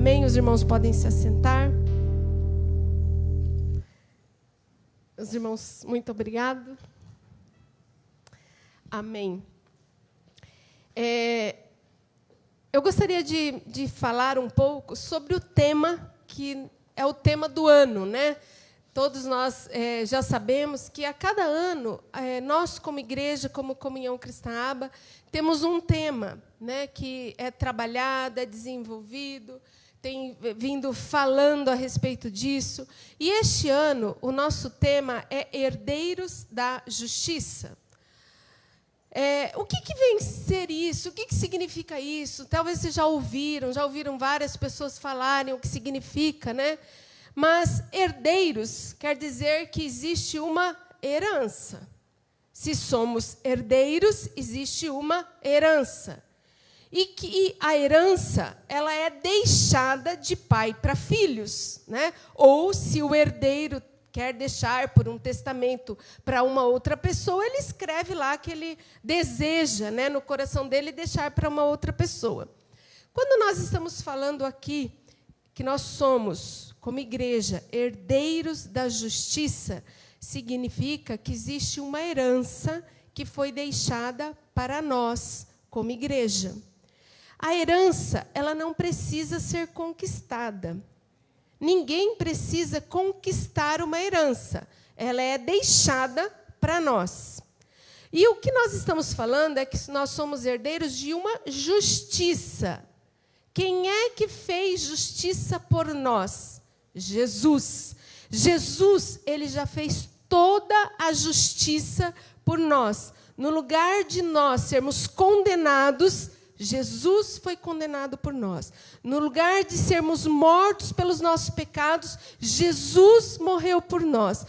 Amém? Os irmãos podem se assentar. Os irmãos, muito obrigado. Amém. Eu gostaria de falar um pouco sobre o tema, que é o tema do ano, né? Todos nós já sabemos que, a cada ano, nós, como igreja, como Comunhão Cristã Aba, temos um tema, né, que é trabalhado, é desenvolvido, tem vindo falando a respeito disso. E, este ano, o nosso tema é Herdeiros da Justiça. O que vem ser isso? O que significa isso? Talvez vocês já ouviram várias pessoas falarem o que significa, né? Mas herdeiros quer dizer que existe uma herança. Se somos herdeiros, existe uma herança. E que a herança ela é deixada de pai para filhos, né? Ou se o herdeiro quer deixar por um testamento para uma outra pessoa, ele escreve lá que ele deseja, né, no coração dele, deixar para uma outra pessoa. Quando nós estamos falando aqui que nós somos, como igreja, herdeiros da justiça, significa que existe uma herança que foi deixada para nós, como igreja. A herança, ela não precisa ser conquistada. Ninguém precisa conquistar uma herança. Ela é deixada para nós. E o que nós estamos falando é que nós somos herdeiros de uma justiça. Quem é que fez justiça por nós? Jesus. Jesus, ele já fez toda a justiça por nós. No lugar de nós sermos condenados, Jesus foi condenado por nós. No lugar de sermos mortos pelos nossos pecados, Jesus morreu por nós.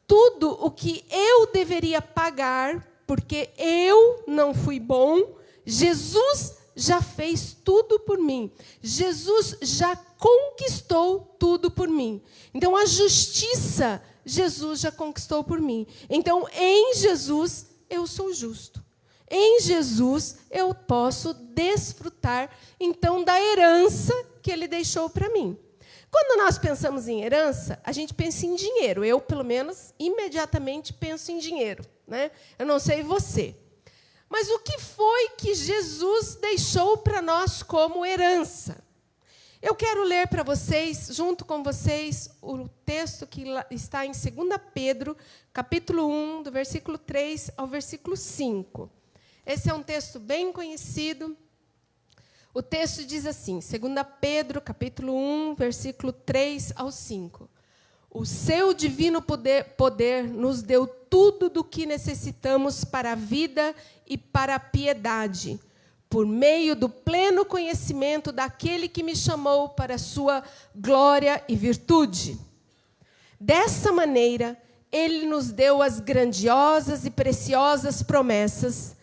Tudo o que eu deveria pagar, porque eu não fui bom, Jesus já fez tudo por mim. Jesus já conquistou tudo por mim. Então, a justiça, Jesus já conquistou por mim. Então, em Jesus, eu sou justo. Em Jesus, eu posso desfrutar, então, da herança que ele deixou para mim. Quando nós pensamos em herança, a gente pensa em dinheiro. Eu, pelo menos, imediatamente penso em dinheiro, né? Eu não sei você. Mas o que foi que Jesus deixou para nós como herança? Eu quero ler para vocês, junto com vocês, o texto que está em 2 Pedro, capítulo 1, do versículo 3 ao versículo 5. Esse é um texto bem conhecido. O texto diz assim, 2 Pedro, capítulo 1, versículo 3 ao 5. O seu divino poder nos deu tudo do que necessitamos para a vida e para a piedade, por meio do pleno conhecimento daquele que me chamou para a sua glória e virtude. Dessa maneira, ele nos deu as grandiosas e preciosas promessas,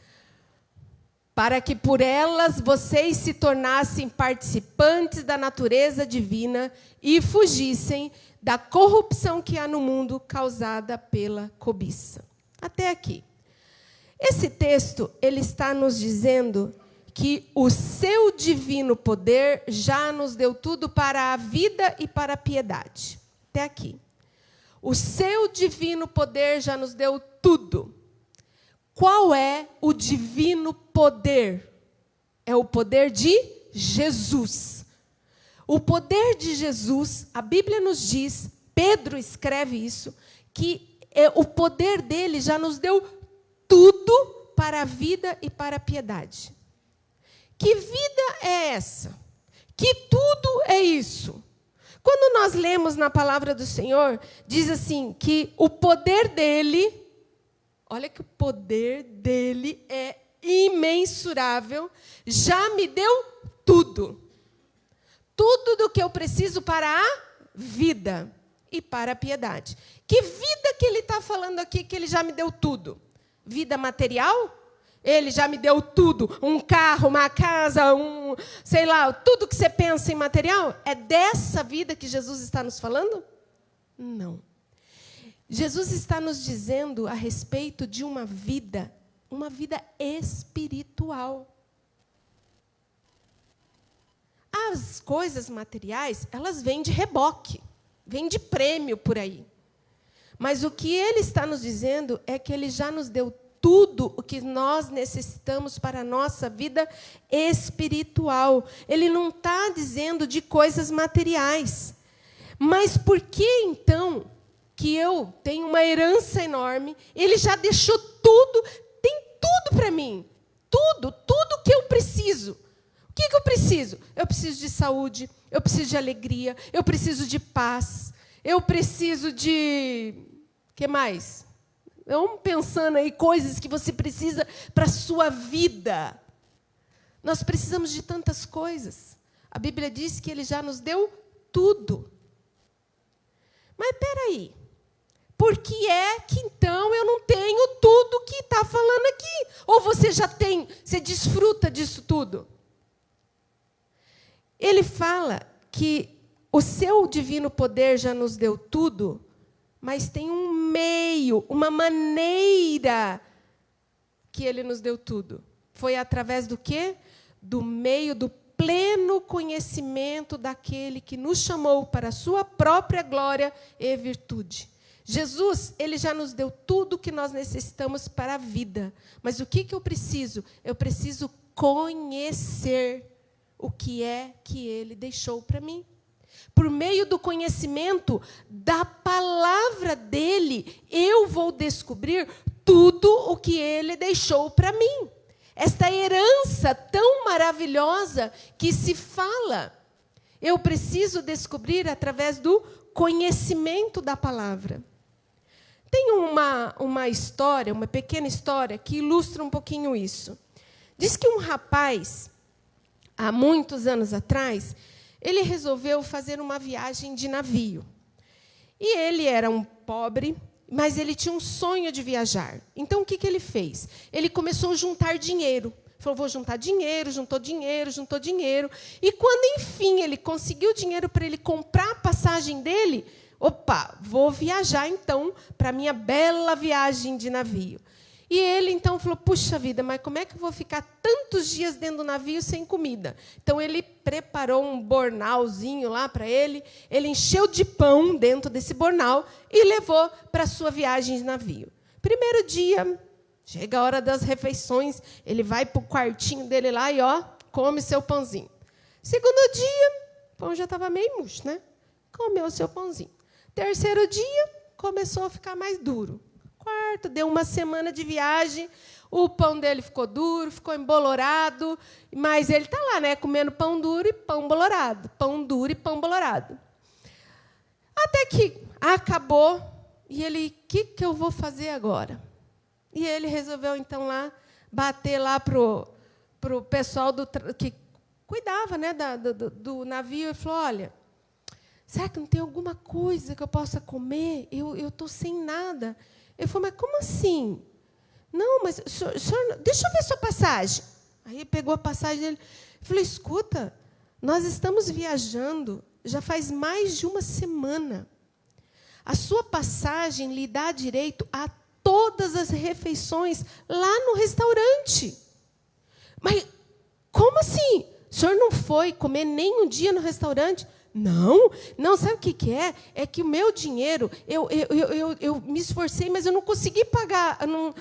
para que por elas vocês se tornassem participantes da natureza divina e fugissem da corrupção que há no mundo causada pela cobiça. Até aqui. Esse texto ele está nos dizendo que o seu divino poder já nos deu tudo para a vida e para a piedade. Até aqui. O seu divino poder já nos deu tudo. Qual é o divino poder? É o poder de Jesus. O poder de Jesus, a Bíblia nos diz, Pedro escreve isso, que o poder dele já nos deu tudo para a vida e para a piedade. Que vida é essa? Que tudo é isso? Quando nós lemos na palavra do Senhor, diz assim, que o poder dele, olha que o poder dele é imensurável, já me deu tudo. Tudo do que eu preciso para a vida e para a piedade. Que vida que ele está falando aqui, que ele já me deu tudo? Vida material? Ele já me deu tudo. Um carro, uma casa, sei lá, tudo que você pensa em material? É dessa vida que Jesus está nos falando? Não. Jesus está nos dizendo a respeito de uma vida espiritual. As coisas materiais, elas vêm de reboque, vêm de prêmio por aí. Mas o que ele está nos dizendo é que ele já nos deu tudo o que nós necessitamos para a nossa vida espiritual. Ele não está dizendo de coisas materiais. Mas por que, então, que eu tenho uma herança enorme, ele já deixou tudo, tem tudo para mim. Tudo que eu preciso. O que eu preciso? Eu preciso de saúde, eu preciso de alegria, eu preciso de paz, eu preciso de... O que mais? Vamos pensando aí coisas que você precisa para a sua vida. Nós precisamos de tantas coisas. A Bíblia diz que ele já nos deu tudo. Mas espera aí. Por que é que, então, eu não tenho tudo que está falando aqui? Ou você já tem, você desfruta disso tudo? Ele fala que o seu divino poder já nos deu tudo, mas tem um meio, uma maneira que ele nos deu tudo. Foi através do quê? Do meio do pleno conhecimento daquele que nos chamou para a sua própria glória e virtude. Jesus, ele já nos deu tudo o que nós necessitamos para a vida. Mas o que eu preciso? Eu preciso conhecer o que é que ele deixou para mim. Por meio do conhecimento da palavra dele, eu vou descobrir tudo o que ele deixou para mim. Esta herança tão maravilhosa que se fala, eu preciso descobrir através do conhecimento da palavra. Tem uma história, uma pequena história, que ilustra um pouquinho isso. Diz que um rapaz, há muitos anos atrás, ele resolveu fazer uma viagem de navio. E ele era um pobre, mas ele tinha um sonho de viajar. Então, o que ele fez? Ele começou a juntar dinheiro. Falou, vou juntar dinheiro, juntou dinheiro. E quando, enfim, ele conseguiu dinheiro para ele comprar a passagem dele, opa, vou viajar, então, para a minha bela viagem de navio. E ele, então, falou, puxa vida, mas como é que eu vou ficar tantos dias dentro do navio sem comida? Então, ele preparou um bornalzinho lá para ele, ele encheu de pão dentro desse bornal e levou para a sua viagem de navio. Primeiro dia, chega a hora das refeições, ele vai para o quartinho dele lá e, come seu pãozinho. Segundo dia, o pão já estava meio murcho, né? Comeu o seu pãozinho. Terceiro dia, começou a ficar mais duro. Quarto, deu uma semana de viagem, o pão dele ficou duro, ficou embolorado, mas ele está lá, né, comendo pão duro e pão bolorado, pão duro e pão bolorado. Até que acabou, e ele, o que eu vou fazer agora? E ele resolveu, então, lá bater lá para o pessoal que cuidava, né, do navio e falou, olha, será que não tem alguma coisa que eu possa comer? Eu estou sem nada. Ele falou, mas como assim? Não, mas senhor, deixa eu ver sua passagem. Aí ele pegou a passagem dele e falou, escuta, nós estamos viajando já faz mais de uma semana. A sua passagem lhe dá direito a todas as refeições lá no restaurante. Mas como assim? O senhor não foi comer nem um dia no restaurante? Não, sabe o que é? É que o meu dinheiro, eu me esforcei, mas eu não consegui pagar, não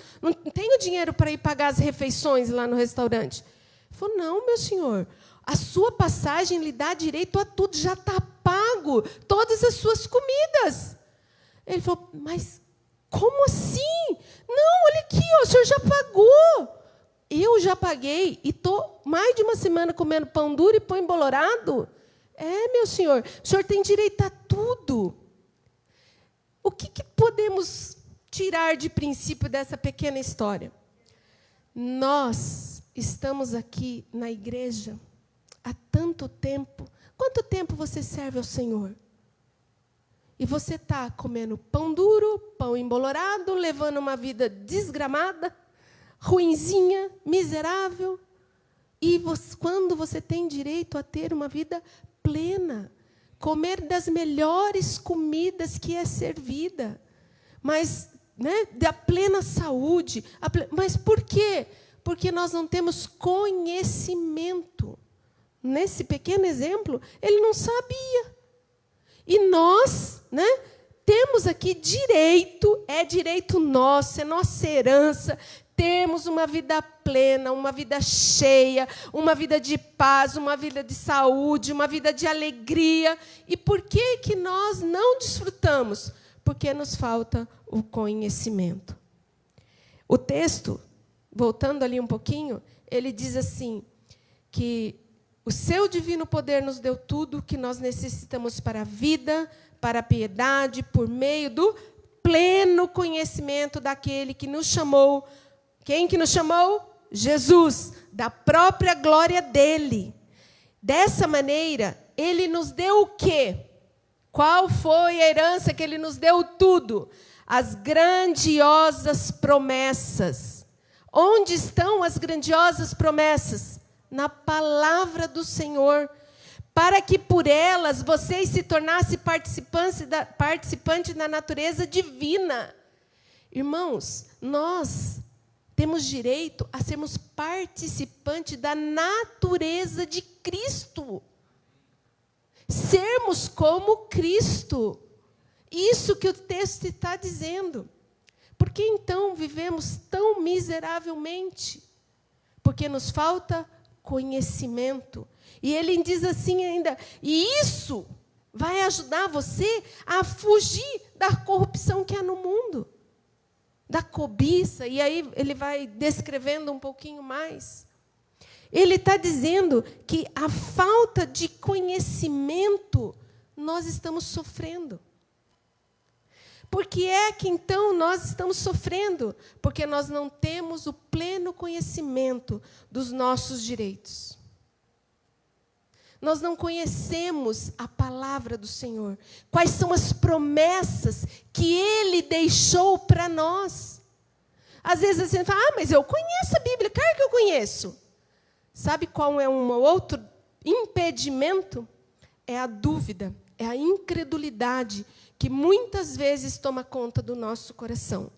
tenho dinheiro para ir pagar as refeições lá no restaurante. Ele falou, não, meu senhor, a sua passagem lhe dá direito a tudo, já está pago, todas as suas comidas. Ele falou, mas como assim? Não, olha aqui, o senhor já pagou. Eu já paguei e estou mais de uma semana comendo pão duro e pão embolorado. É, meu senhor, o senhor tem direito a tudo. O que podemos tirar de princípio dessa pequena história? Nós estamos aqui na igreja há tanto tempo. Quanto tempo você serve ao Senhor? E você está comendo pão duro, pão embolorado, levando uma vida desgramada, ruinzinha, miserável. E quando você tem direito a ter uma vida plena, comer das melhores comidas que é servida, mas, né, da plena saúde. Mas por quê? Porque nós não temos conhecimento nesse pequeno exemplo, ele não sabia. E nós, né, temos aqui direito, é direito nosso, é nossa herança, termos uma vida plena, uma vida cheia, uma vida de paz, uma vida de saúde, uma vida de alegria. E por que nós não desfrutamos? Porque nos falta o conhecimento. O texto, voltando ali um pouquinho, ele diz assim, que o seu divino poder nos deu tudo o que nós necessitamos para a vida, para a piedade, por meio do pleno conhecimento daquele que nos chamou. Quem que nos chamou? Jesus, da própria glória dele. Dessa maneira, ele nos deu o quê? Qual foi a herança que ele nos deu? Tudo. As grandiosas promessas. Onde estão as grandiosas promessas? Na palavra do Senhor. Para que por elas vocês se tornassem participantes da natureza divina. Irmãos, nós temos direito a sermos participantes da natureza de Cristo. Sermos como Cristo. Isso que o texto está dizendo. Por que então vivemos tão miseravelmente? Porque nos falta conhecimento. E ele diz assim ainda, e isso vai ajudar você a fugir da corrupção que há no mundo. Da cobiça, e aí ele vai descrevendo um pouquinho mais. Ele está dizendo que a falta de conhecimento nós estamos sofrendo. Por que é que, então, nós estamos sofrendo? Porque nós não temos o pleno conhecimento dos nossos direitos. Nós não conhecemos a palavra do Senhor. Quais são as promessas que Ele deixou para nós? Às vezes você fala, mas eu conheço a Bíblia, claro que eu conheço. Sabe qual é um outro impedimento? É a dúvida, é a incredulidade, que muitas vezes toma conta do nosso coração.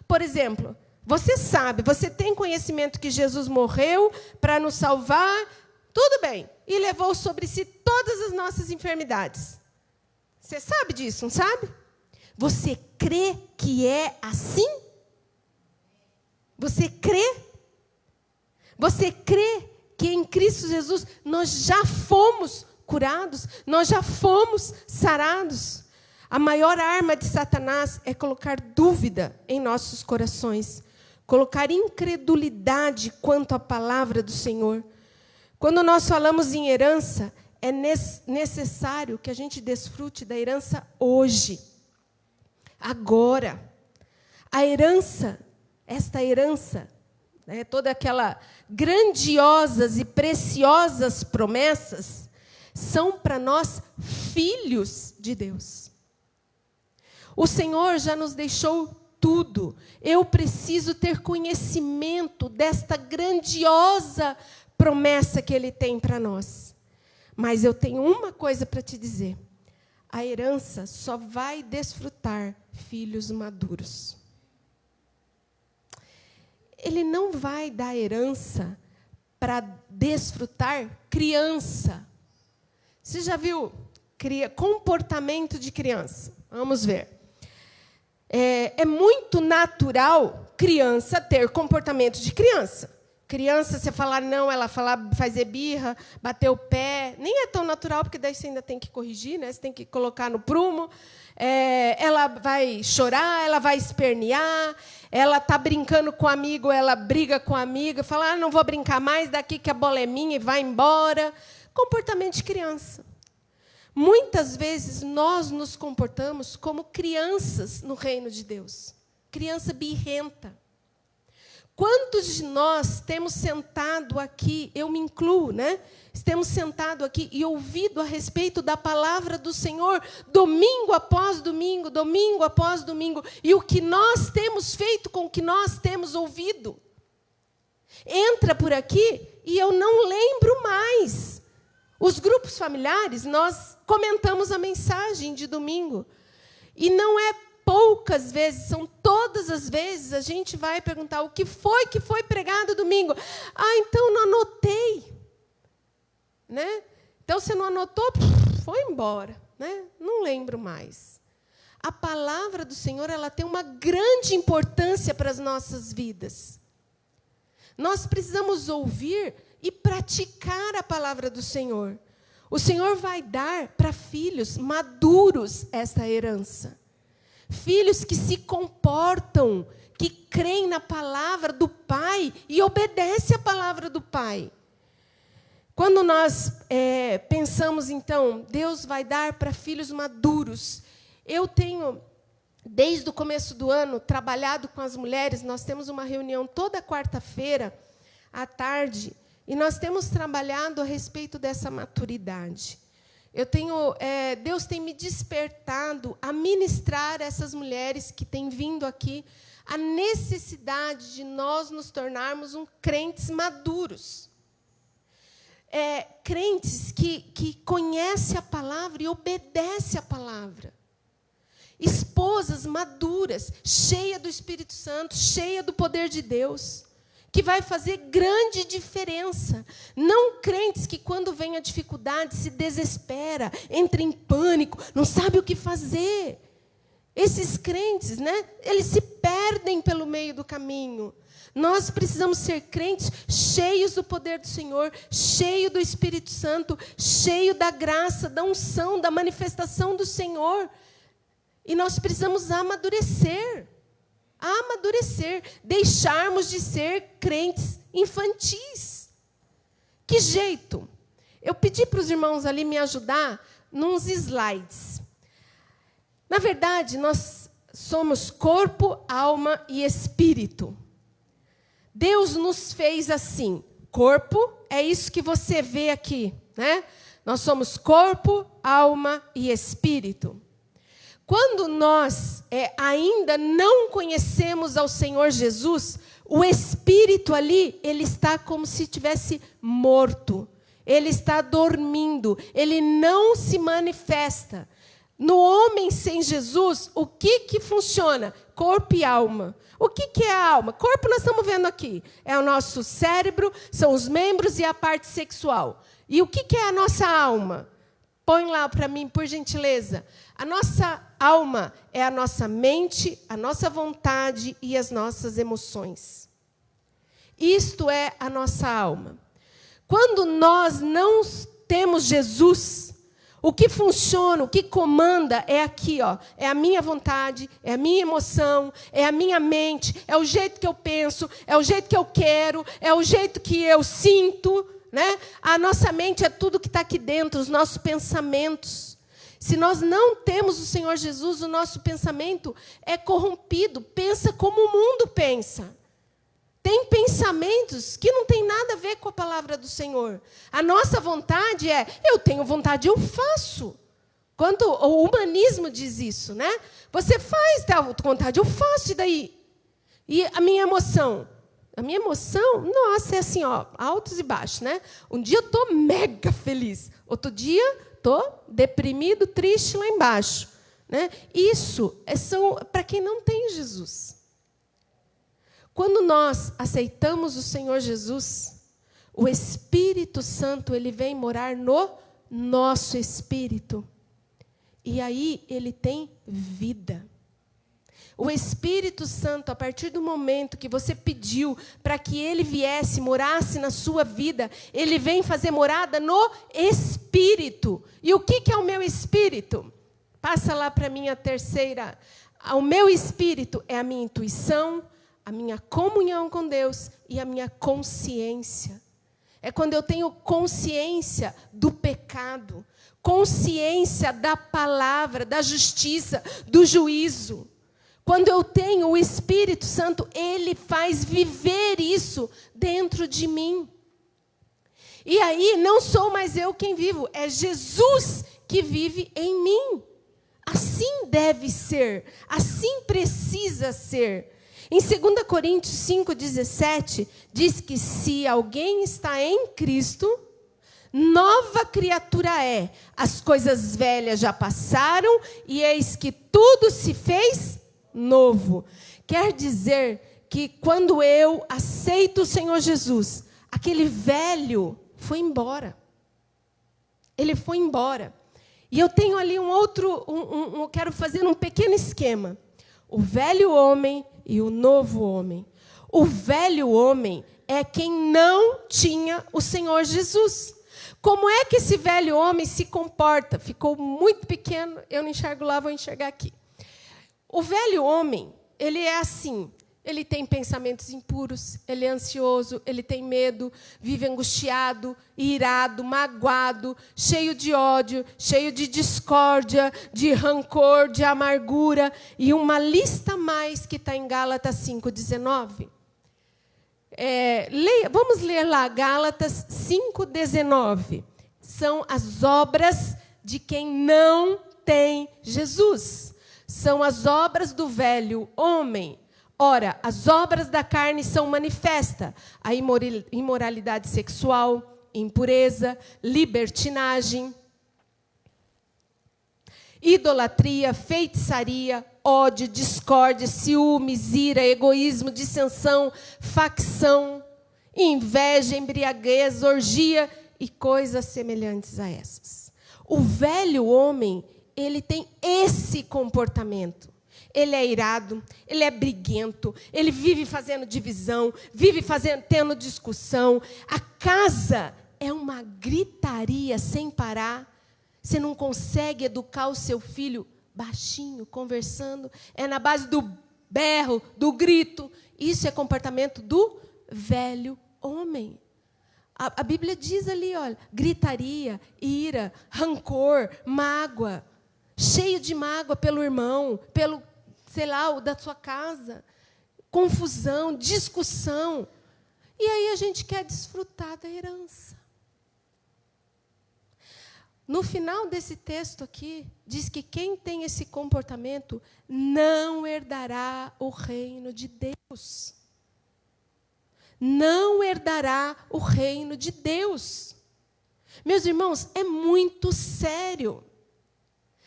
Por exemplo, você sabe, você tem conhecimento que Jesus morreu para nos salvar, tudo bem, e levou sobre si todas as nossas enfermidades. Você sabe disso, não sabe? Você crê que é assim? Você crê? Você crê que em Cristo Jesus nós já fomos curados, nós já fomos sarados? A maior arma de Satanás é colocar dúvida em nossos corações, colocar incredulidade quanto à palavra do Senhor. Quando nós falamos em herança, é necessário que a gente desfrute da herança hoje, agora. A herança, esta herança, né, toda aquela grandiosas e preciosas promessas, são para nós filhos de Deus. O Senhor já nos deixou tudo. Eu preciso ter conhecimento desta grandiosa promessa que Ele tem para nós. Mas eu tenho uma coisa para te dizer. A herança só vai desfrutar filhos maduros. Ele não vai dar herança para desfrutar criança. Você já viu comportamento de criança? Vamos ver. É muito natural criança ter comportamento de criança. Criança, você falar não, ela fazer birra, bater o pé. Nem é tão natural, porque daí você ainda tem que corrigir, né? Você tem que colocar no prumo. Ela vai chorar, ela vai espernear. Ela está brincando com o amigo, ela briga com a amiga, fala, não vou brincar mais, daqui que a bola é minha e vai embora. Comportamento de criança. Muitas vezes nós nos comportamos como crianças no reino de Deus. Criança birrenta. Quantos de nós temos sentado aqui, eu me incluo, né? Temos sentado aqui e ouvido a respeito da palavra do Senhor, domingo após domingo, domingo após domingo, e o que nós temos feito com o que nós temos ouvido? Entra por aqui e eu não lembro mais. Os grupos familiares, nós comentamos a mensagem de domingo. E não é poucas vezes, são todas as vezes, a gente vai perguntar o que foi pregado domingo. Ah, então não anotei. né? Então, você não anotou, foi embora, né? Não lembro mais. A palavra do Senhor, ela tem uma grande importância para as nossas vidas. Nós precisamos ouvir e praticar a palavra do Senhor. O Senhor vai dar para filhos maduros esta herança. Filhos que se comportam, que creem na palavra do Pai e obedecem a palavra do Pai. Quando nós pensamos, então, Deus vai dar para filhos maduros. Eu tenho, desde o começo do ano, trabalhado com as mulheres. Nós temos uma reunião toda quarta-feira, à tarde, e nós temos trabalhado a respeito dessa maturidade. Deus tem me despertado a ministrar essas mulheres que têm vindo aqui a necessidade de nós nos tornarmos crentes maduros. Crentes que conhecem a palavra e obedecem a palavra. Esposas maduras, cheias do Espírito Santo, cheias do poder de Deus, que vai fazer grande diferença. Não crentes que, quando vem a dificuldade, se desespera, entra em pânico, não sabe o que fazer. Esses crentes, né, eles se perdem pelo meio do caminho. Nós precisamos ser crentes cheios do poder do Senhor, cheios do Espírito Santo, cheios da graça, da unção, da manifestação do Senhor. E nós precisamos amadurecer, deixarmos de ser crentes infantis. Que jeito? Eu pedi para os irmãos ali me ajudar nos slides. Na verdade, nós somos corpo, alma e espírito. Deus nos fez assim. Corpo é isso que você vê aqui, né? Nós somos corpo, alma e espírito. Quando nós ainda não conhecemos ao Senhor Jesus, o espírito ali, ele está como se estivesse morto. Ele está dormindo, ele não se manifesta. No homem sem Jesus, o que funciona? Corpo e alma. O que é a alma? Corpo nós estamos vendo aqui. É o nosso cérebro, são os membros e a parte sexual. E o que é a nossa alma? Põe lá para mim, por gentileza. A nossa alma é a nossa mente, a nossa vontade e as nossas emoções. Isto é a nossa alma. Quando nós não temos Jesus, o que funciona, o que comanda é aqui, ó, é a minha vontade, é a minha emoção, é a minha mente, é o jeito que eu penso, é o jeito que eu quero, é o jeito que eu sinto, né? A nossa mente é tudo que está aqui dentro, os nossos pensamentos. Se nós não temos o Senhor Jesus, o nosso pensamento é corrompido, pensa como o mundo pensa. Tem pensamentos que não tem nada a ver com a palavra do Senhor. A nossa vontade eu tenho vontade, eu faço. Quando o humanismo diz isso, né? Você faz, dá vontade, eu faço, e daí? E a minha emoção? A minha emoção, nossa, é assim, ó, altos e baixos, né? Um dia eu estou mega feliz, outro dia estou deprimido, triste lá embaixo, né? Isso são para quem não tem Jesus. Quando nós aceitamos o Senhor Jesus, o Espírito Santo, ele vem morar no nosso espírito. E aí ele tem vida. O Espírito Santo, a partir do momento que você pediu para que ele viesse, morasse na sua vida, ele vem fazer morada no espírito. E o que é o meu espírito? Passa lá para mim a terceira. O meu espírito é a minha intuição, a minha comunhão com Deus e a minha consciência. É quando eu tenho consciência do pecado, consciência da palavra, da justiça, do juízo. Quando eu tenho o Espírito Santo, ele faz viver isso dentro de mim. E aí, não sou mais eu quem vivo, é Jesus que vive em mim. Assim deve ser, assim precisa ser. Em 2 Coríntios 5,17, diz que se alguém está em Cristo, nova criatura é. As coisas velhas já passaram e eis que tudo se fez novo. Quer dizer que quando eu aceito o Senhor Jesus, aquele velho foi embora. Ele foi embora. E eu tenho ali eu quero fazer um pequeno esquema. O velho homem e o novo homem. O velho homem é quem não tinha o Senhor Jesus. Como é que esse velho homem se comporta? Ficou muito pequeno, eu não enxergo lá, vou enxergar aqui. O velho homem, ele é assim, ele tem pensamentos impuros, ele é ansioso, ele tem medo, vive angustiado, irado, magoado, cheio de ódio, cheio de discórdia, de rancor, de amargura, e uma lista mais que está em Gálatas 5,19. Vamos ler lá, Gálatas 5,19. São as obras de quem não tem Jesus. São as obras do velho homem. Ora, as obras da carne são manifestas: a imoralidade sexual, impureza, libertinagem, idolatria, feitiçaria, ódio, discórdia, ciúmes, ira, egoísmo, dissensão, facção, inveja, embriaguez, orgia e coisas semelhantes a essas. O velho homem, ele tem esse comportamento. Ele é irado, ele é briguento, ele vive fazendo divisão, vive tendo discussão. A casa é uma gritaria sem parar. Você não consegue educar o seu filho baixinho, conversando. É na base do berro, do grito. Isso é comportamento do velho homem. A Bíblia diz ali, olha, gritaria, ira, rancor, mágoa. Cheio de mágoa pelo irmão, pelo, sei lá, o da sua casa. Confusão, discussão. E aí a gente quer desfrutar da herança. No final desse texto aqui, diz que quem tem esse comportamento não herdará o reino de Deus. Não herdará o reino de Deus. Meus irmãos, é muito sério.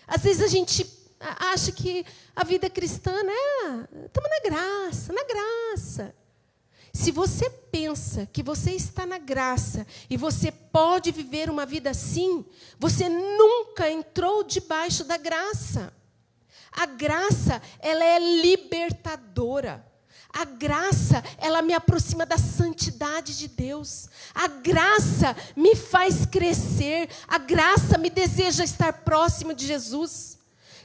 Às vezes a gente acha que a vida cristã, né? Estamos na graça, na graça. Se você pensa que você está na graça e você pode viver uma vida assim, você nunca entrou debaixo da graça. A graça, ela é libertadora. A graça, ela me aproxima da santidade de Deus. A graça me faz crescer. A graça me deseja estar próximo de Jesus.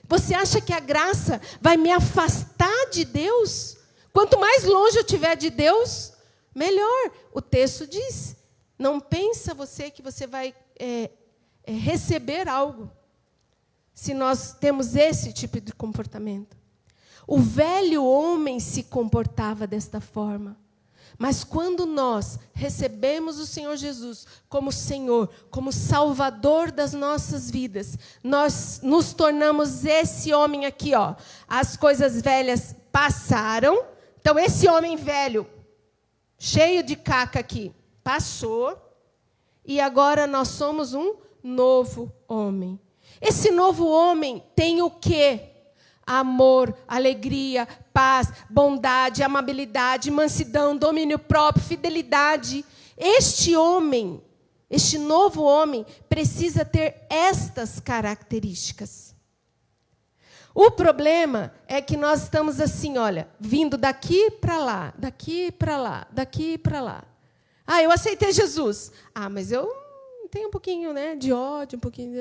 Você acha que a graça vai me afastar de Deus? Quanto mais longe eu estiver de Deus, melhor. O texto diz, não pensa você que você vai receber algo, se nós temos esse tipo de comportamento. O velho homem se comportava desta forma. Mas quando nós recebemos o Senhor Jesus como Senhor, como Salvador das nossas vidas, nós nos tornamos esse homem aqui, ó. As coisas velhas passaram. Então, esse homem velho, cheio de caca aqui, passou. E agora nós somos um novo homem. Esse novo homem tem o quê? Amor, alegria, paz, bondade, amabilidade, mansidão, domínio próprio, fidelidade. Este homem, este novo homem, precisa ter estas características. O problema é que nós estamos assim, olha, vindo daqui para lá, daqui para lá, daqui para lá. Ah, eu aceitei Jesus. Ah, mas eu tenho um pouquinho, né, de ódio, um pouquinho...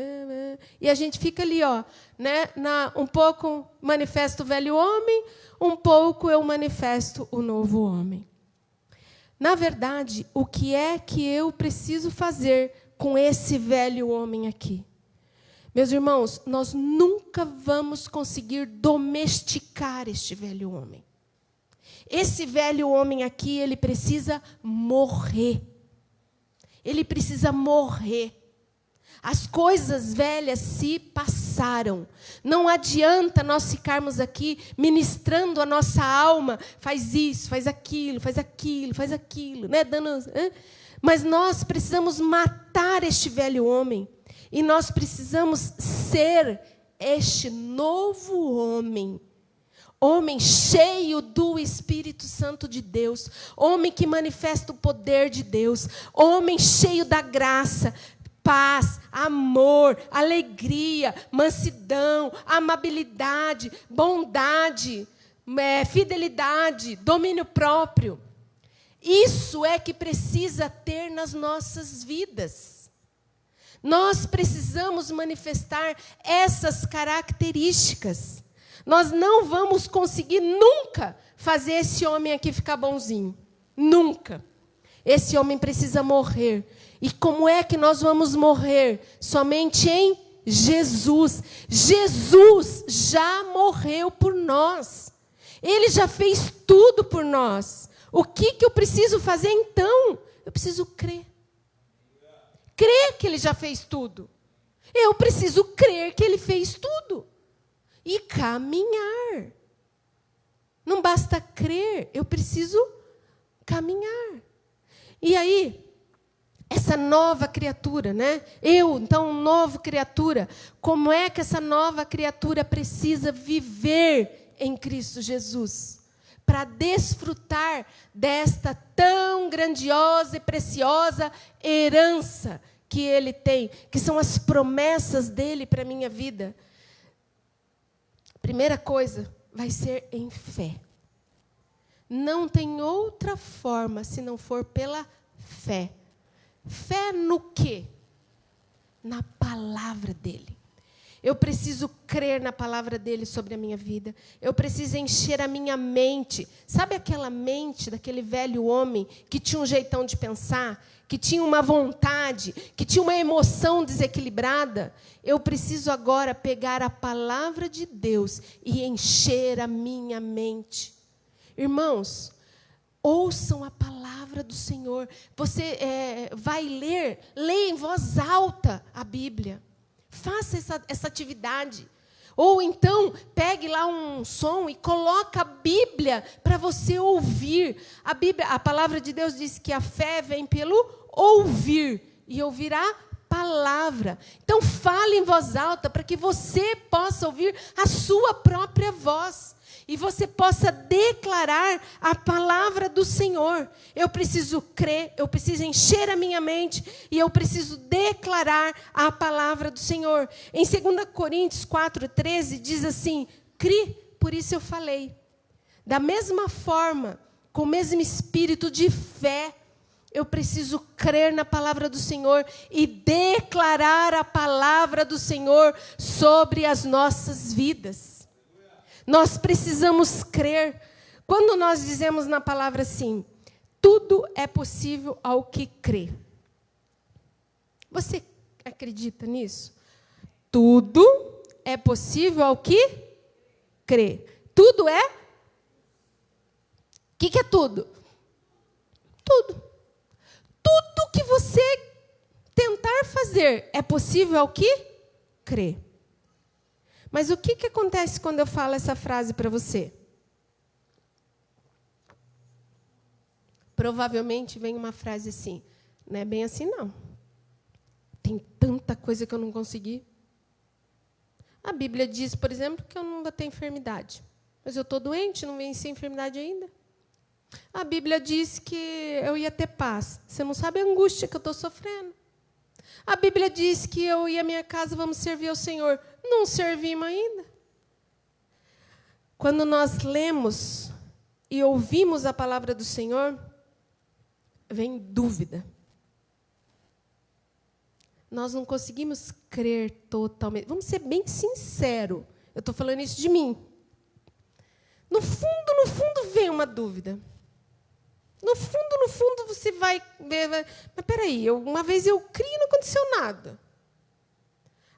E a gente fica ali, ó, né, um pouco manifesto o velho homem, um pouco eu manifesto o novo homem. Na verdade, o que é que eu preciso fazer com esse velho homem aqui? Meus irmãos, nós nunca vamos conseguir domesticar este velho homem. Esse velho homem aqui, ele precisa morrer. Ele precisa morrer. As coisas velhas se passaram. Não adianta nós ficarmos aqui ministrando a nossa alma. Faz isso, faz aquilo, faz aquilo, faz aquilo. Né? Mas nós precisamos matar este velho homem. E nós precisamos ser este novo homem. Homem cheio do Espírito Santo de Deus. Homem que manifesta o poder de Deus. Homem cheio da graça. paz, amor, alegria, mansidão, amabilidade, bondade, fidelidade, domínio próprio. Isso é que precisa ter nas nossas vidas. Nós precisamos manifestar essas características. Nós não vamos conseguir nunca fazer esse homem aqui ficar bonzinho. Nunca. Esse homem precisa morrer. E como é que nós vamos morrer? Somente em Jesus. Jesus já morreu por nós. Ele já fez tudo por nós. O que eu preciso fazer então? Eu preciso crer. Crer que ele já fez tudo. Eu preciso crer que ele fez tudo. E caminhar. Não basta crer, eu preciso caminhar. E aí, essa nova criatura, né? Então, nova criatura. Como é que essa nova criatura precisa viver em Cristo Jesus? Para desfrutar desta tão grandiosa e preciosa herança que ele tem, que são as promessas dele para a minha vida. Primeira coisa, vai ser em fé. Não tem outra forma se não for pela fé. Fé no quê? Na palavra dele. Eu preciso crer na palavra dele sobre a minha vida. Eu preciso encher a minha mente. Sabe aquela mente daquele velho homem que tinha um jeitão de pensar, que tinha uma vontade, que tinha uma emoção desequilibrada? Eu preciso agora pegar a palavra de Deus e encher a minha mente. Irmãos, ouçam a palavra do Senhor. Você vai ler, leia em voz alta a Bíblia. Faça essa atividade. Ou então, pegue lá um som e coloque a Bíblia para você ouvir. A palavra de Deus diz que a fé vem pelo ouvir. E ouvir a palavra. Então, fale em voz alta para que você possa ouvir a sua própria voz. E você possa declarar a palavra do Senhor. Eu preciso crer, eu preciso encher a minha mente e eu preciso declarar a palavra do Senhor. Em 2 Coríntios 4:13 diz assim: cri, por isso eu falei. Da mesma forma, com o mesmo espírito de fé, eu preciso crer na palavra do Senhor e declarar a palavra do Senhor sobre as nossas vidas. Nós precisamos crer. Quando nós dizemos na palavra assim, tudo é possível ao que crê. Você acredita nisso? Tudo é possível ao que crê. Tudo é? O que é tudo? Tudo. Tudo que você tentar fazer é possível ao que crê. Mas o que acontece quando eu falo essa frase para você? Provavelmente vem uma frase assim, não é bem assim não. Tem tanta coisa que eu não consegui. A Bíblia diz, por exemplo, que eu não vou ter enfermidade. Mas eu estou doente, não venci a enfermidade ainda. A Bíblia diz que eu ia ter paz. Você não sabe a angústia que eu estou sofrendo. A Bíblia diz que eu e a minha casa vamos servir ao Senhor. Não servimos ainda. Quando nós lemos e ouvimos a palavra do Senhor, vem dúvida. Nós não conseguimos crer totalmente. Vamos ser bem sinceros. Eu estou falando isso de mim. No fundo, vem uma dúvida. No fundo, você vai ver. Mas espera aí, uma vez eu criei e não aconteceu nada.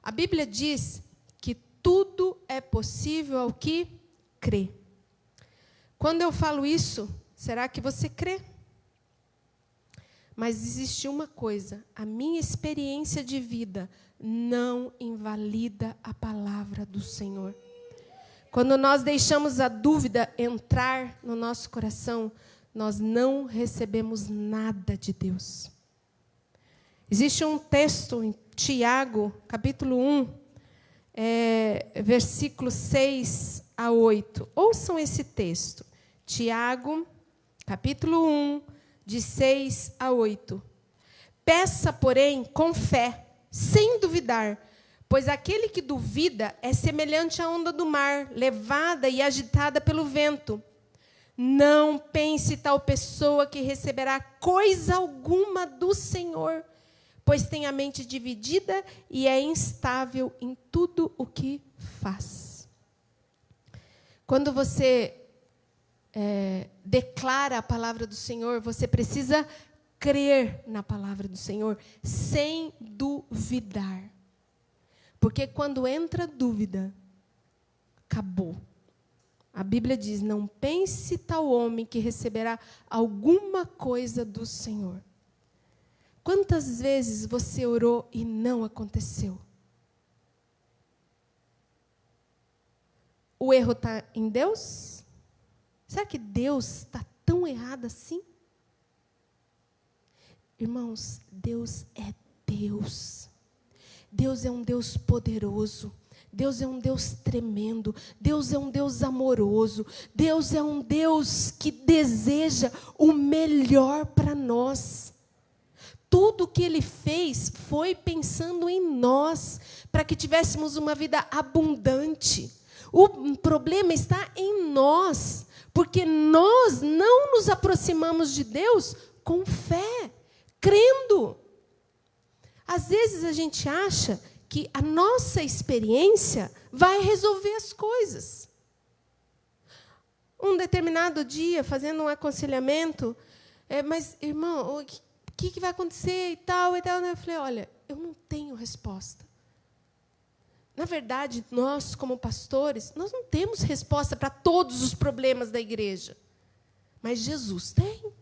A Bíblia diz que tudo é possível ao que crê. Quando eu falo isso, será que você crê? Mas existe uma coisa, a minha experiência de vida não invalida a palavra do Senhor. Quando nós deixamos a dúvida entrar no nosso coração, nós não recebemos nada de Deus. Existe um texto em Tiago, capítulo 1, versículos 6 a 8. Ouçam esse texto. Tiago, capítulo 1, de 6 a 8. Peça, porém, com fé, sem duvidar, pois aquele que duvida é semelhante à onda do mar, levada e agitada pelo vento. Não pense tal pessoa que receberá coisa alguma do Senhor, pois tem a mente dividida e é instável em tudo o que faz. Quando você declara a palavra do Senhor, você precisa crer na palavra do Senhor sem duvidar. Porque quando entra dúvida, acabou. A Bíblia diz, não pense tal homem que receberá alguma coisa do Senhor. Quantas vezes você orou e não aconteceu? O erro está em Deus? Será que Deus está tão errado assim? Irmãos, Deus é Deus. Deus é um Deus poderoso. Deus é um Deus tremendo. Deus é um Deus amoroso. Deus é um Deus que deseja o melhor para nós. Tudo que Ele fez foi pensando em nós, para que tivéssemos uma vida abundante. O problema está em nós, porque nós não nos aproximamos de Deus com fé, crendo. Às vezes a gente acha que a nossa experiência vai resolver as coisas. Um determinado dia, fazendo um aconselhamento, mas, irmão, o que vai acontecer e tal, e tal. Eu falei, olha, eu não tenho resposta. Na verdade, nós, como pastores, nós não temos resposta para todos os problemas da igreja. Mas Jesus tem.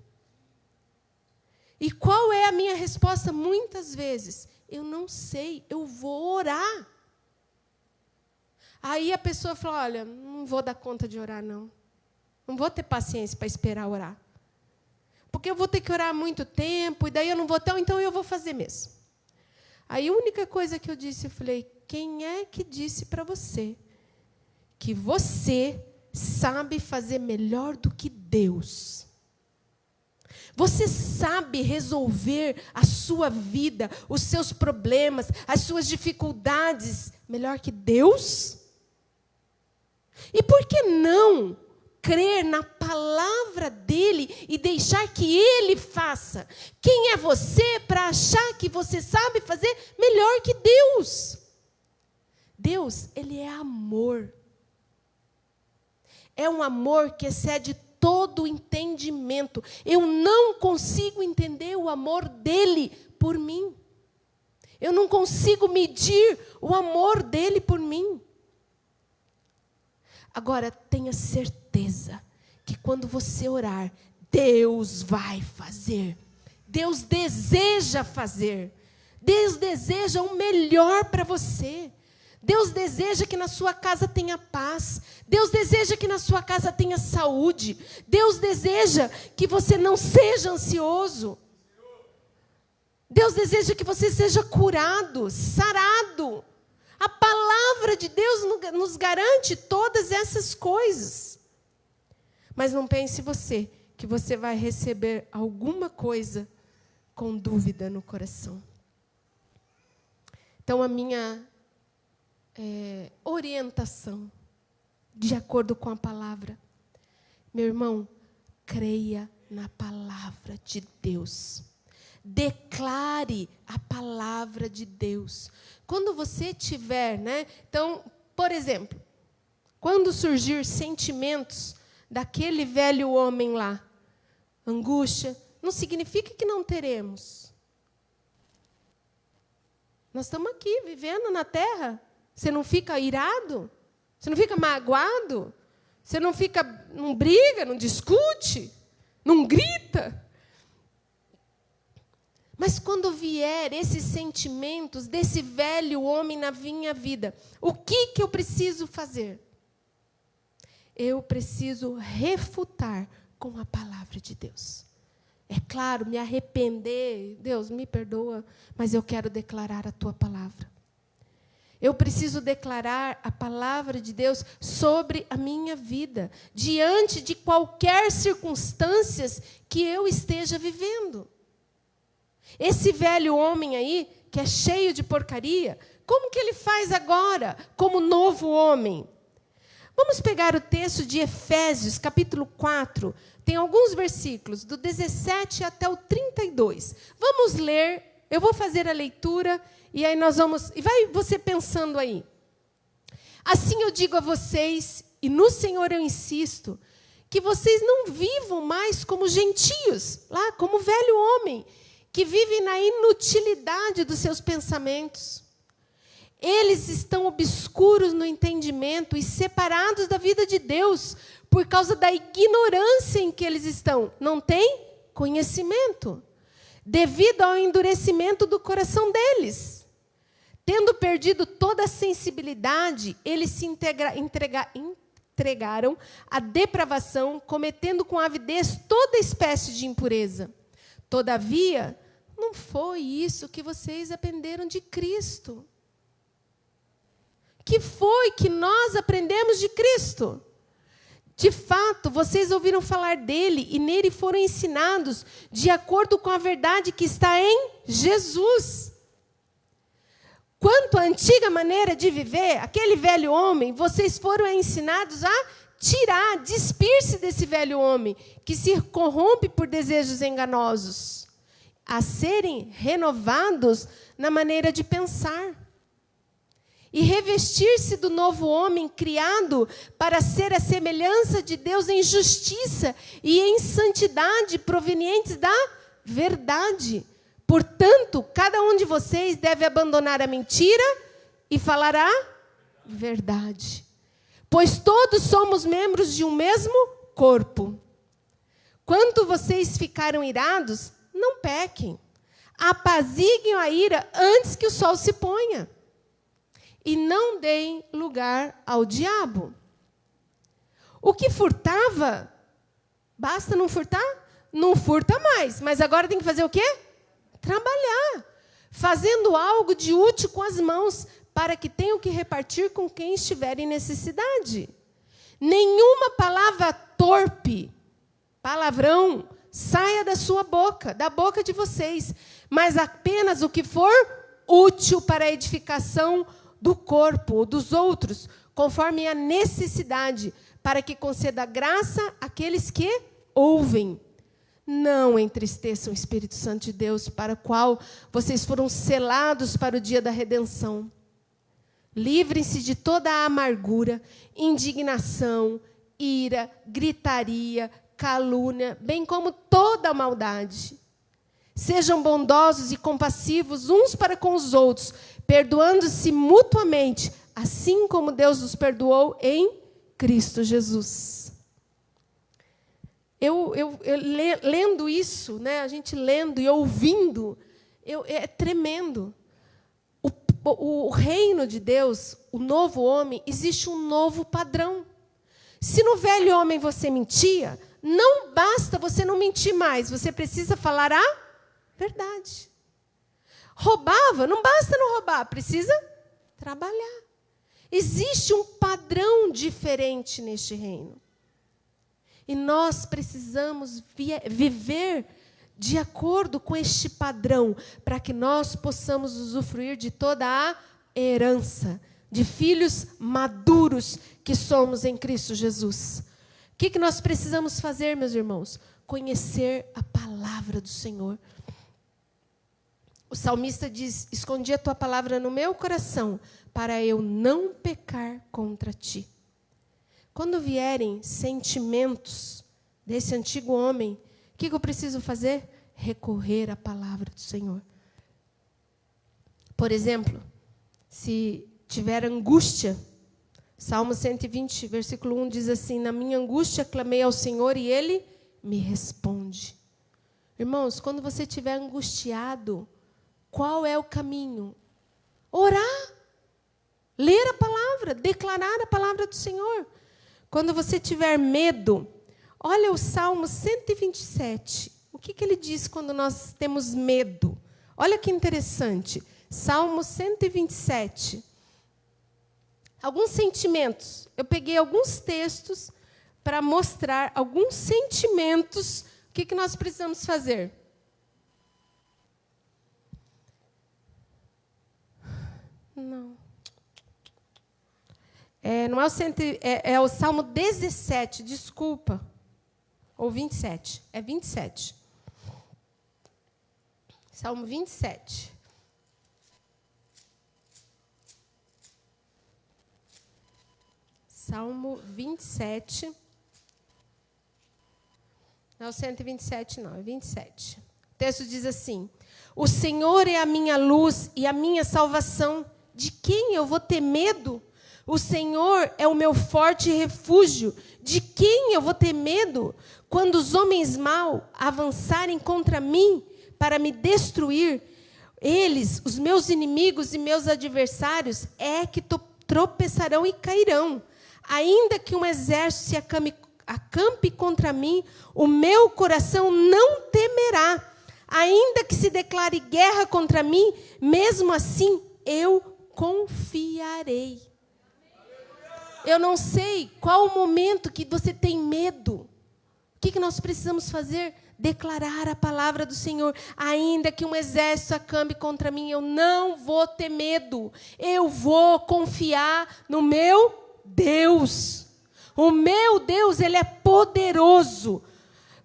E qual é a minha resposta muitas vezes? Eu não sei, eu vou orar. Aí a pessoa fala, olha, não vou dar conta de orar, não. Não vou ter paciência para esperar orar. Porque eu vou ter que orar há muito tempo, e daí eu não vou ter, então eu vou fazer mesmo. Aí a única coisa que eu disse, eu falei, quem é que disse para você que você sabe fazer melhor do que Deus? Você sabe resolver a sua vida, os seus problemas, as suas dificuldades melhor que Deus? E por que não crer na palavra dele e deixar que ele faça? Quem é você para achar que você sabe fazer melhor que Deus? Deus, ele é amor. É um amor que excede todo o entendimento. Eu não consigo entender o amor dele por mim. Eu não consigo medir o amor dele por mim. Agora, tenha certeza que quando você orar, Deus vai fazer. Deus deseja fazer. Deus deseja o melhor para você. Deus deseja que na sua casa tenha paz. Deus deseja que na sua casa tenha saúde. Deus deseja que você não seja ansioso. Deus deseja que você seja curado, sarado. A palavra de Deus nos garante todas essas coisas. Mas não pense você que você vai receber alguma coisa com dúvida no coração. Então, a minha orientação, de acordo com a palavra, meu irmão, creia na palavra de Deus. Declare a palavra de Deus. Quando você tiver, então, por exemplo, quando surgir sentimentos daquele velho homem lá, angústia, não significa que não teremos. Nós estamos aqui, vivendo na terra. Você não fica irado? Você não fica magoado? Você não briga, não discute? Não grita? Mas quando vier esses sentimentos desse velho homem na minha vida, o que eu preciso fazer? Eu preciso refutar com a palavra de Deus. É claro, me arrepender, Deus, me perdoa, mas eu quero declarar a tua palavra. Eu preciso declarar a palavra de Deus sobre a minha vida, diante de qualquer circunstâncias que eu esteja vivendo. Esse velho homem aí, que é cheio de porcaria, como que ele faz agora, como novo homem? Vamos pegar o texto de Efésios, capítulo 4. Tem alguns versículos, do 17 até o 32. Vamos ler, eu vou fazer a leitura, e aí nós vamos... E vai você pensando aí. Assim eu digo a vocês, e no Senhor eu insisto, que vocês não vivam mais como gentios, lá, como velho homem, que vive na inutilidade dos seus pensamentos. Eles estão obscuros no entendimento e separados da vida de Deus por causa da ignorância em que eles estão. Não têm conhecimento, devido ao endurecimento do coração deles. Tendo perdido toda a sensibilidade, eles se entregaram à depravação, cometendo com avidez toda espécie de impureza. Todavia, não foi isso que vocês aprenderam de Cristo. Que foi que nós aprendemos de Cristo? De fato, vocês ouviram falar dele e nele foram ensinados de acordo com a verdade que está em Jesus. Quanto à antiga maneira de viver, aquele velho homem, vocês foram ensinados a tirar, despir-se desse velho homem, que se corrompe por desejos enganosos, a serem renovados na maneira de pensar. E revestir-se do novo homem criado para ser a semelhança de Deus em justiça e em santidade provenientes da verdade. Portanto, cada um de vocês deve abandonar a mentira e falar a verdade. Pois todos somos membros de um mesmo corpo. Quando vocês ficaram irados, não pequem. Apaziguem a ira antes que o sol se ponha. E não deem lugar ao diabo. O que furtava, basta não furtar? Não furta mais. Mas agora tem que fazer o quê? Trabalhar. Fazendo algo de útil com as mãos, para que tenham que repartir com quem estiver em necessidade. Nenhuma palavra torpe, palavrão, saia da sua boca, da boca de vocês, mas apenas o que for útil para a edificação do corpo ou dos outros, conforme a necessidade, para que conceda graça àqueles que ouvem. Não entristeçam o Espírito Santo de Deus, para o qual vocês foram selados para o dia da redenção. Livrem-se de toda a amargura, indignação, ira, gritaria, calúnia, bem como toda a maldade. Sejam bondosos e compassivos uns para com os outros, perdoando-se mutuamente, assim como Deus nos perdoou em Cristo Jesus. Lendo isso, né, a gente lendo e ouvindo, é tremendo. O reino de Deus, o novo homem, existe um novo padrão. Se no velho homem você mentia, não basta você não mentir mais, você precisa falar a verdade. Roubava, não basta não roubar, precisa trabalhar. Existe um padrão diferente neste reino. E nós precisamos viver de acordo com este padrão, para que nós possamos usufruir de toda a herança, de filhos maduros que somos em Cristo Jesus. O que nós precisamos fazer, meus irmãos? Conhecer a palavra do Senhor. O salmista diz: escondi a tua palavra no meu coração, para eu não pecar contra ti. Quando vierem sentimentos desse antigo homem, o que eu preciso fazer? Recorrer à palavra do Senhor. Por exemplo, se tiver angústia, Salmo 120, versículo 1 diz assim: na minha angústia clamei ao Senhor e Ele me responde. Irmãos, quando você estiver angustiado, qual é o caminho? Orar, ler a palavra, declarar a palavra do Senhor. Quando você tiver medo, olha o Salmo 127. O que ele diz quando nós temos medo? Olha que interessante. Salmo 127. Alguns sentimentos. Eu peguei alguns textos para mostrar alguns sentimentos. O que nós precisamos fazer? Não. Não é o, é o Salmo 17, desculpa. Ou 27. É 27. Salmo 27. Salmo 27. Não é o 127, não, é 27. O texto diz assim: o Senhor é a minha luz e a minha salvação. De quem eu vou ter medo? O Senhor é o meu forte refúgio. De quem eu vou ter medo? Quando os homens maus avançarem contra mim para me destruir, eles, os meus inimigos e meus adversários, que tropeçarão e cairão. Ainda que um exército se acampe contra mim, o meu coração não temerá. Ainda que se declare guerra contra mim, mesmo assim eu confiarei. Eu não sei qual o momento que você tem medo. O que nós precisamos fazer? Declarar a palavra do Senhor. Ainda que um exército acampe contra mim, eu não vou ter medo. Eu vou confiar no meu Deus. O meu Deus, Ele é poderoso.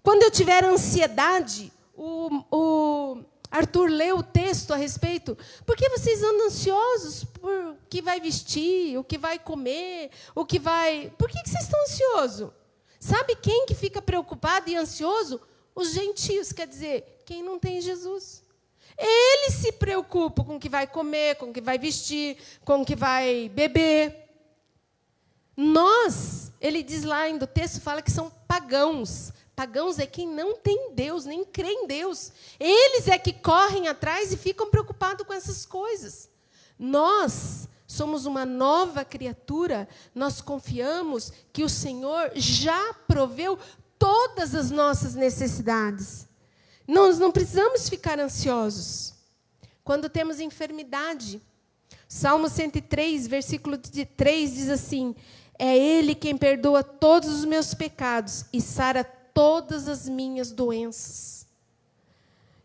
Quando eu tiver ansiedade, o Arthur leu o texto a respeito. Por que vocês andam ansiosos por o que vai vestir, o que vai comer, o que vai... Por que vocês estão ansiosos? Sabe quem que fica preocupado e ansioso? Os gentios, quer dizer, quem não tem Jesus. Eles se preocupam com o que vai comer, com o que vai vestir, com o que vai beber. Nós, ele diz lá ainda, o texto fala que são pagãos. Pagãos é quem não tem Deus, nem crê em Deus. Eles é que correm atrás e ficam preocupados com essas coisas. Nós somos uma nova criatura, nós confiamos que o Senhor já proveu todas as nossas necessidades. Nós não precisamos ficar ansiosos. Quando temos enfermidade, Salmo 103, versículo 3 diz assim: é Ele quem perdoa todos os meus pecados e sara todas as minhas doenças.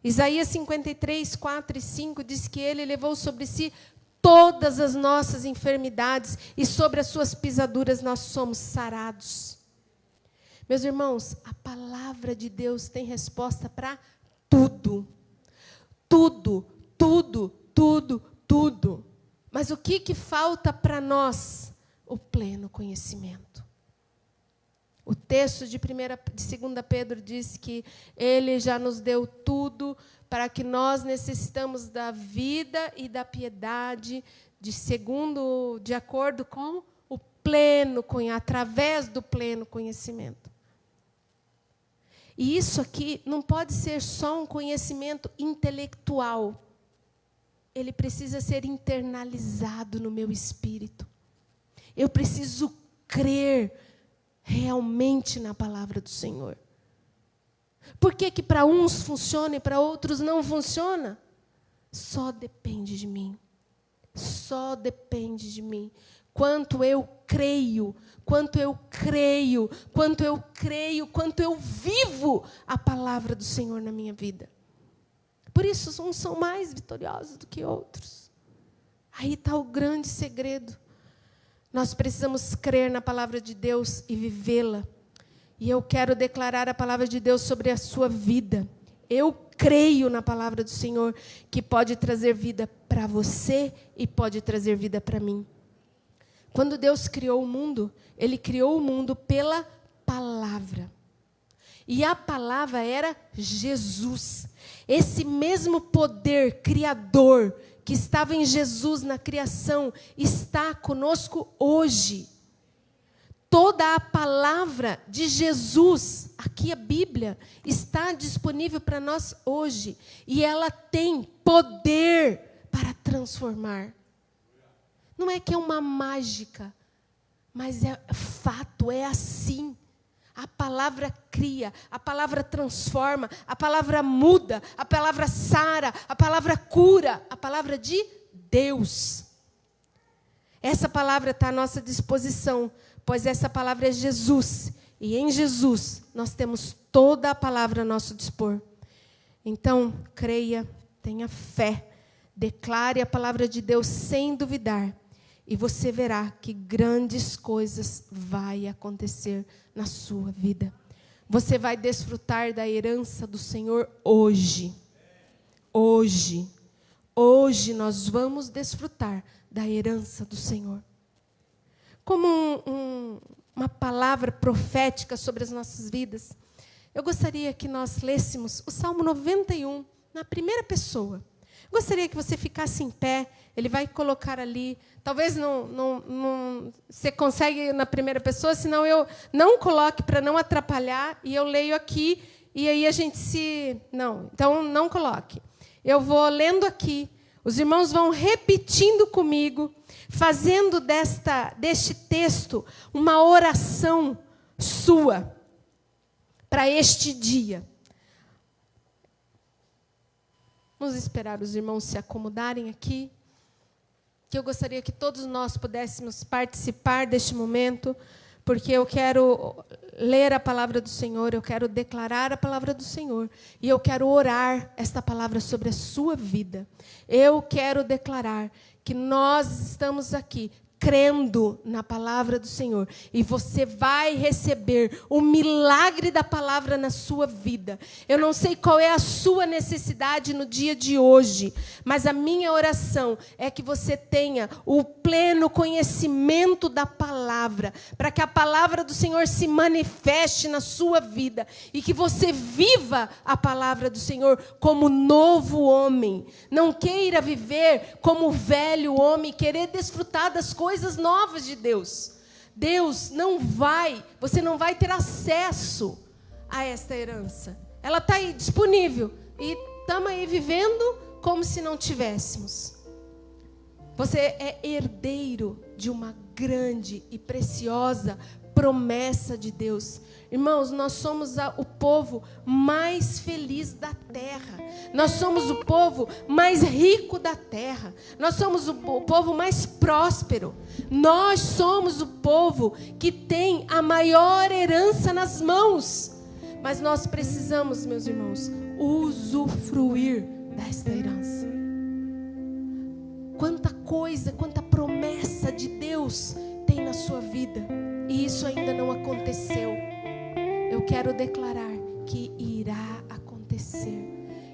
Isaías 53, 4 e 5 diz que Ele levou sobre si todas as nossas enfermidades e sobre as suas pisaduras nós somos sarados. Meus irmãos, a palavra de Deus tem resposta para tudo. Tudo, tudo, tudo, tudo. Mas o que falta para nós? O pleno conhecimento. O texto de 2 Pedro diz que Ele já nos deu tudo para que nós necessitamos da vida e da piedade, de acordo com o pleno, através do pleno conhecimento. E isso aqui não pode ser só um conhecimento intelectual. Ele precisa ser internalizado no meu espírito. Eu preciso crer realmente na palavra do Senhor. Por que para uns funciona e para outros não funciona? Só depende de mim. Só depende de mim. Quanto eu creio, quanto eu creio, quanto eu creio, quanto eu vivo a palavra do Senhor na minha vida. Por isso, uns são mais vitoriosos do que outros. Aí está o grande segredo. Nós precisamos crer na palavra de Deus e vivê-la. E eu quero declarar a palavra de Deus sobre a sua vida. Eu creio na palavra do Senhor, que pode trazer vida para você e pode trazer vida para mim. Quando Deus criou o mundo, Ele criou o mundo pela palavra. E a palavra era Jesus. Esse mesmo poder criador que estava em Jesus na criação está conosco hoje. Toda a palavra de Jesus, aqui a Bíblia, está disponível para nós hoje. E ela tem poder para transformar. Não é que é uma mágica, mas é fato, é assim. A palavra cria, a palavra transforma, a palavra muda, a palavra sara, a palavra cura, a palavra de Deus. Essa palavra está à nossa disposição, pois essa palavra é Jesus. E em Jesus nós temos toda a palavra a nosso dispor. Então, creia, tenha fé, Declare a palavra de Deus sem duvidar. E você verá que grandes coisas vai acontecer na sua vida. Você vai desfrutar da herança do Senhor hoje. Hoje. Hoje nós vamos desfrutar da herança do Senhor. Como uma palavra profética sobre as nossas vidas, eu gostaria que nós lêssemos o Salmo 91 na primeira pessoa. Gostaria que você ficasse em pé. Ele vai colocar ali. Talvez não você consegue na primeira pessoa, senão eu não coloque para não atrapalhar, e eu leio aqui, e aí a gente se... Não, então não coloque. Eu vou lendo aqui, os irmãos vão repetindo comigo, fazendo deste texto uma oração sua para este dia. Vamos esperar os irmãos se acomodarem aqui, que eu gostaria que todos nós pudéssemos participar deste momento, porque eu quero ler a palavra do Senhor, eu quero declarar a palavra do Senhor, e eu quero orar esta palavra sobre a sua vida. Eu quero declarar que nós estamos aqui crendo na palavra do Senhor, e você vai receber o milagre da palavra na sua vida. Eu não sei qual é a sua necessidade no dia de hoje, mas a minha oração é que você tenha o pleno conhecimento da palavra, para que a palavra do Senhor se manifeste na sua vida, e que você viva a palavra do Senhor como novo homem. Não queira viver como velho homem, querer desfrutar das coisas novas de Deus. Você não vai ter acesso a esta herança. Ela está aí disponível, e estamos aí vivendo como se não tivéssemos. Você é herdeiro de uma grande e preciosa promessa de Deus. Irmãos, nós somos o povo mais feliz da terra. Nós somos o povo mais rico da terra. Nós somos o povo mais próspero. Nós somos o povo que tem a maior herança nas mãos. Mas nós precisamos, meus irmãos, usufruir desta herança. Quanta coisa, quanta promessa de Deus tem na sua vida, e isso ainda não aconteceu. Eu quero declarar que irá acontecer.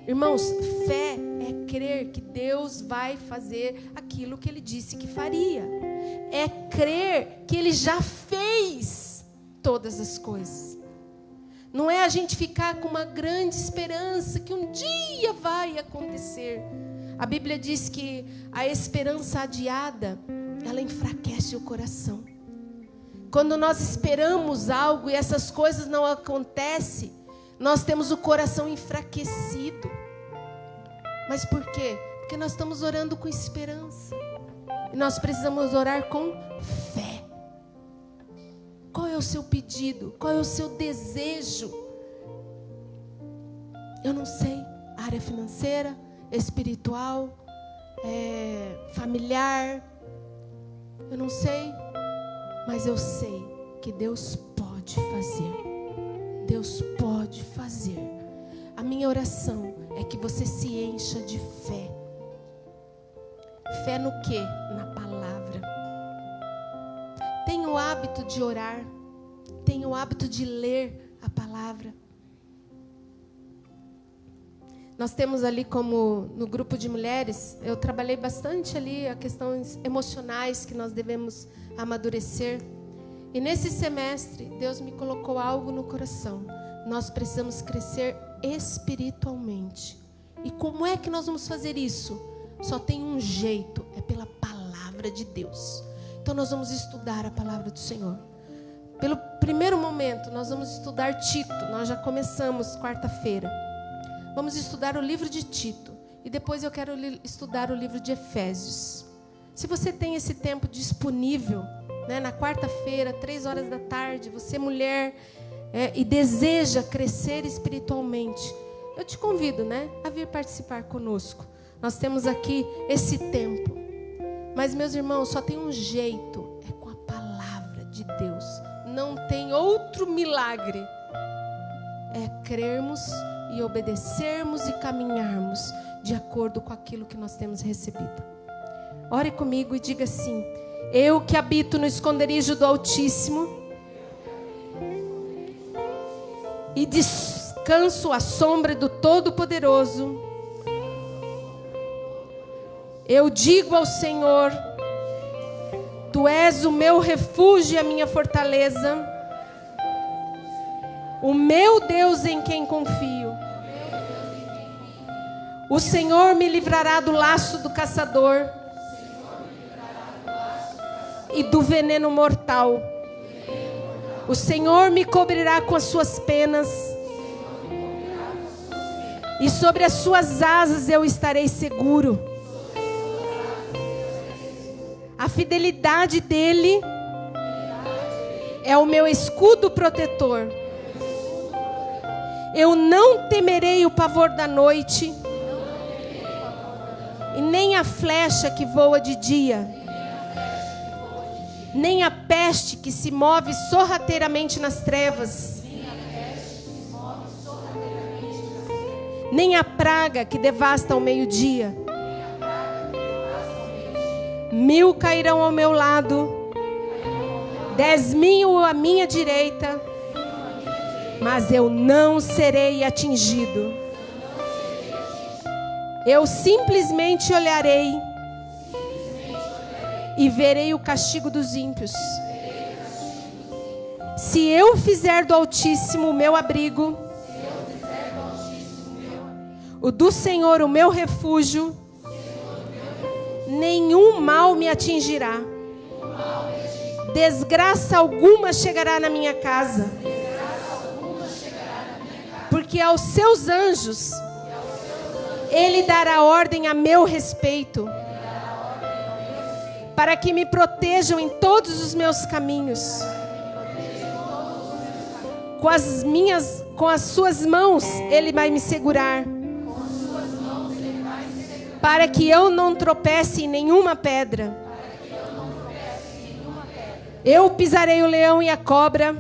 Irmãos, fé é crer que Deus vai fazer aquilo que Ele disse que faria. É crer que Ele já fez todas as coisas. Não é a gente ficar com uma grande esperança que um dia vai acontecer. A Bíblia diz que a esperança adiada, ela enfraquece o coração. Quando nós esperamos algo e essas coisas não acontecem, nós temos o coração enfraquecido. Mas por quê? Porque nós estamos orando com esperança. E nós precisamos orar com fé. Qual é o seu pedido? Qual é o seu desejo? Eu não sei. Área financeira, espiritual, familiar. Eu não sei. Mas eu sei que Deus pode fazer. Deus pode fazer. A minha oração é que você se encha de fé. Fé no quê? Na palavra. Tenha o hábito de orar. Tenha o hábito de ler a palavra. Nós temos ali, como no grupo de mulheres, eu trabalhei bastante ali a questões emocionais que nós devemos amadurecer. E nesse semestre, Deus me colocou algo no coração. Nós precisamos crescer espiritualmente. E como é que nós vamos fazer isso? Só tem um jeito, é pela palavra de Deus. Então nós vamos estudar a palavra do Senhor. Pelo primeiro momento, nós vamos estudar Tito. Nós já começamos quarta-feira. Vamos estudar o livro de Tito. E depois eu quero estudar o livro de Efésios. Se você tem esse tempo disponível, né, na quarta-feira, 3h da tarde, você mulher, e deseja crescer espiritualmente, eu te convido, né, a vir participar conosco. Nós temos aqui esse tempo. Mas, meus irmãos, só tem um jeito, é com a palavra de Deus. Não tem outro milagre. É crermos e obedecermos e caminharmos de acordo com aquilo que nós temos recebido. Ore comigo e diga assim: eu que habito no esconderijo do Altíssimo e descanso à sombra do Todo-Poderoso, eu digo ao Senhor: Tu és o meu refúgio e a minha fortaleza, o meu Deus em quem confio. O Senhor me livrará do laço do caçador e do veneno mortal. O Senhor me cobrirá com as suas penas, e sobre as suas asas eu estarei seguro. A fidelidade dele é o meu escudo protetor. Eu não temerei o pavor da noite, e nem a flecha que voa de dia, nem a peste que se move sorrateiramente nas trevas, nem a praga que devasta ao meio-dia. 1000 cairão ao meu lado, 10.000 à minha direita, mas eu não serei atingido. Eu simplesmente olharei e verei o castigo dos ímpios. Se eu fizer do Altíssimo o meu abrigo, o do Senhor o meu refúgio, nenhum mal me atingirá. Desgraça alguma chegará na minha casa, porque aos seus anjos Ele dará ordem a meu respeito, para que me protejam em todos os meus caminhos. Com as suas mãos Ele vai me segurar, para que eu não tropece em nenhuma pedra. Eu pisarei o leão e a cobra,